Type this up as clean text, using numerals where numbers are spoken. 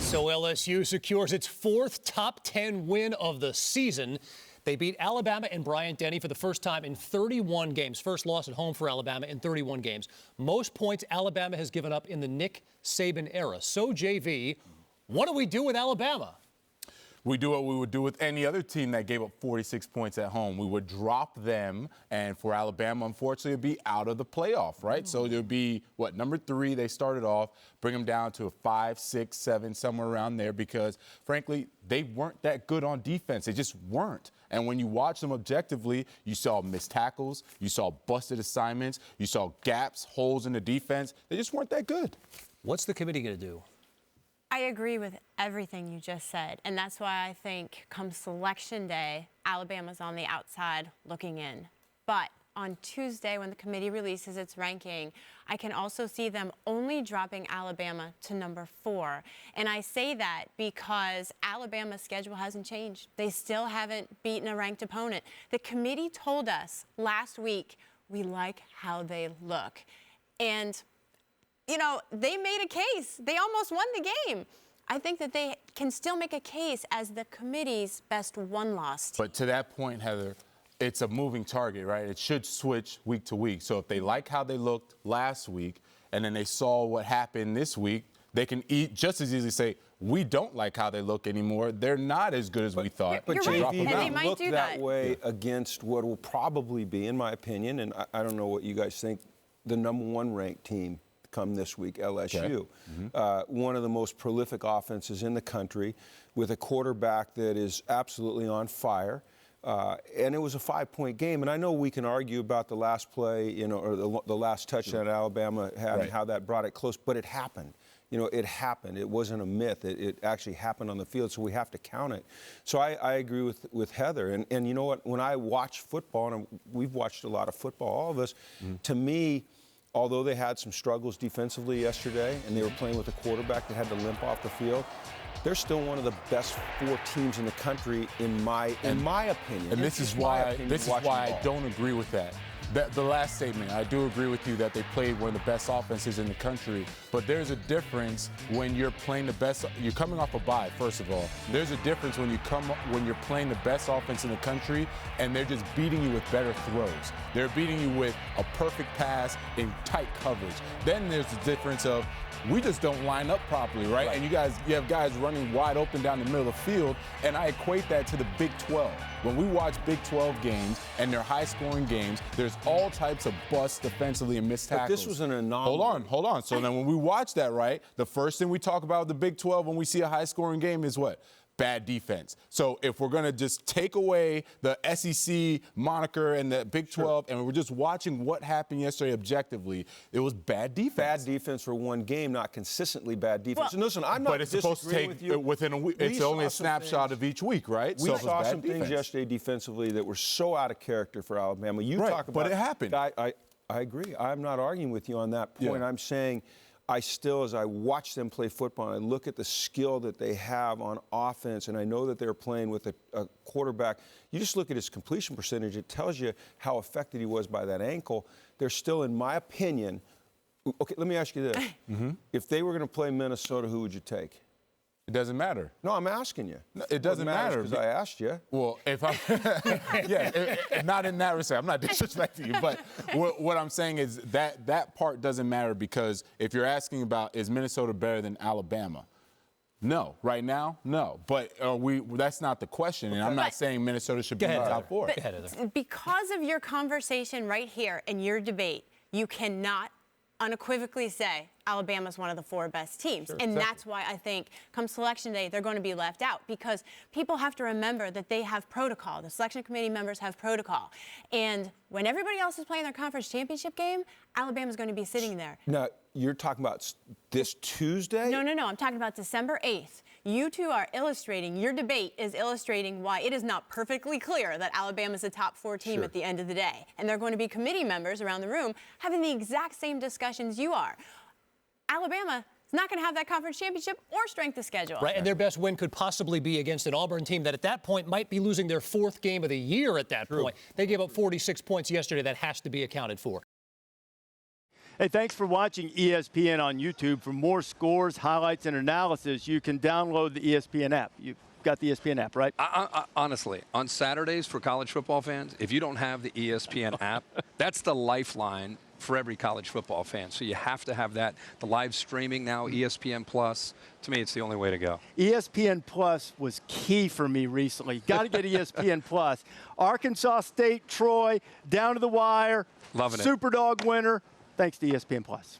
So LSU secures its fourth top 10 win of the season. They beat Alabama and Bryant-Denny for the first time in 31 games. First loss at home for Alabama in 31 games. Most points Alabama has given up in the Nick Saban era. So, JV, what do we do with Alabama? We do what we would do with any other team that gave up 46 points at home. We would drop them, and for Alabama, unfortunately, it'd be out of the playoff, right? So there'd be, number 3, they started off, bring them down to a 5, 6, 7, somewhere around there because, frankly, they weren't that good on defense. They just weren't. And when you watch them objectively, you saw missed tackles, you saw busted assignments, you saw gaps, holes in the defense. They just weren't that good. What's the committee going to do? I agree with everything you just said, and that's why I think come Selection Day, Alabama's on the outside looking in. But on Tuesday, when the committee releases its ranking, I can also see them only dropping Alabama to number 4. And I say that because Alabama's schedule hasn't changed. They still haven't beaten a ranked opponent. The committee told us last week, we like how they look. And you know, they made a case. They almost won the game. I think that they can still make a case as the committee's best one-loss team. But to that point, Heather, it's a moving target, right? It should switch week to week. So if they like how they looked last week and then they saw what happened this week, they can just as easily say, we don't like how they look anymore. They're not as good as we thought. But You're right. JV, And they might look do that that way against what will probably be, in my opinion, and I don't know what you guys think, the number 1 ranked team come this week, LSU. Okay. One of the most prolific offenses in the country with a quarterback that is absolutely on fire. And it was a 5-point game. And I know we can argue about the last play, you know, or the last touchdown Alabama had and how that brought it close, but it happened. You know, it happened. It wasn't a myth. It actually happened on the field, so we have to count it. So I agree with Heather. And you know what? When I watch football, and we've watched a lot of football, all of us, to me, although they had some struggles defensively yesterday and they were playing with a quarterback that had to limp off the field, they're still one of the best 4 teams in the country in my opinion. And this is why I don't agree with that. The last statement, I do agree with you that they played one of the best offenses in the country, but there's a difference when you're playing the best. You're coming off a bye, first of all. There's a difference when you're playing the best offense in the country and they're just beating you with better throws. They're beating you with a perfect pass in tight coverage. Then there's the difference of we just don't line up properly, right? And you have guys running wide open down the middle of the field, and I equate that to the Big 12. When we watch Big 12 games and they're high-scoring games, there's all types of busts defensively and missed tackles. But this was an anomaly. Hold on. So then when we watch that, right, the first thing we talk about the Big 12 when we see a high-scoring game is what? Bad defense. So if we're going to just take away the SEC moniker and the Big 12 and we're just watching what happened yesterday objectively, it was bad defense. Bad defense for one game, not consistently bad defense. Well, and listen, I'm not but it's supposed to take within a week. It's only a snapshot of each week, right? We saw some things yesterday defensively that were so out of character for Alabama. You talk about, but it happened. I agree. I'm not arguing with you on that point. Yeah. I'm saying I still, as I watch them play football, and I look at the skill that they have on offense, and I know that they're playing with a quarterback. You just look at his completion percentage, it tells you how affected he was by that ankle. They're still, in my opinion, okay, let me ask you this. If they were going to play Minnesota, who would you take? It doesn't matter. No, I'm asking you. No, it doesn't matter because I asked you. Well, if I'm, not in that respect. I'm not disrespecting you, but what I'm saying is that part doesn't matter because if you're asking about is Minnesota better than Alabama? No, right now, no. But that's not the question, and I'm not saying Minnesota should be in the top 4. Because of your conversation right here and your debate, you cannot unequivocally say Alabama's one of the 4 best teams. And that's why I think come Selection Day, they're going to be left out because people have to remember that they have protocol. The selection committee members have protocol. And when everybody else is playing their conference championship game, Alabama's going to be sitting there. Now, you're talking about this Tuesday? No. I'm talking about December 8th. You two are illustrating, your debate is illustrating why it is not perfectly clear that Alabama's a top 4 team at the end of the day. And they're going to be committee members around the room having the exact same discussions you are. Alabama is not going to have that conference championship or strength of schedule. Right, and their best win could possibly be against an Auburn team that at that point might be losing their 4th game of the year at that point. They gave up 46 points yesterday. That has to be accounted for. Hey, thanks for watching ESPN on YouTube. For more scores, highlights, and analysis, you can download the ESPN app. You've got the ESPN app, right? Honestly, on Saturdays for college football fans, if you don't have the ESPN app, that's the lifeline for every college football fan. So you have to have that. The live streaming now, ESPN Plus. To me, it's the only way to go. ESPN Plus was key for me recently. Got to get ESPN Plus. Arkansas State, Troy, down to the wire. Loving it. Superdog winner. Thanks to ESPN Plus.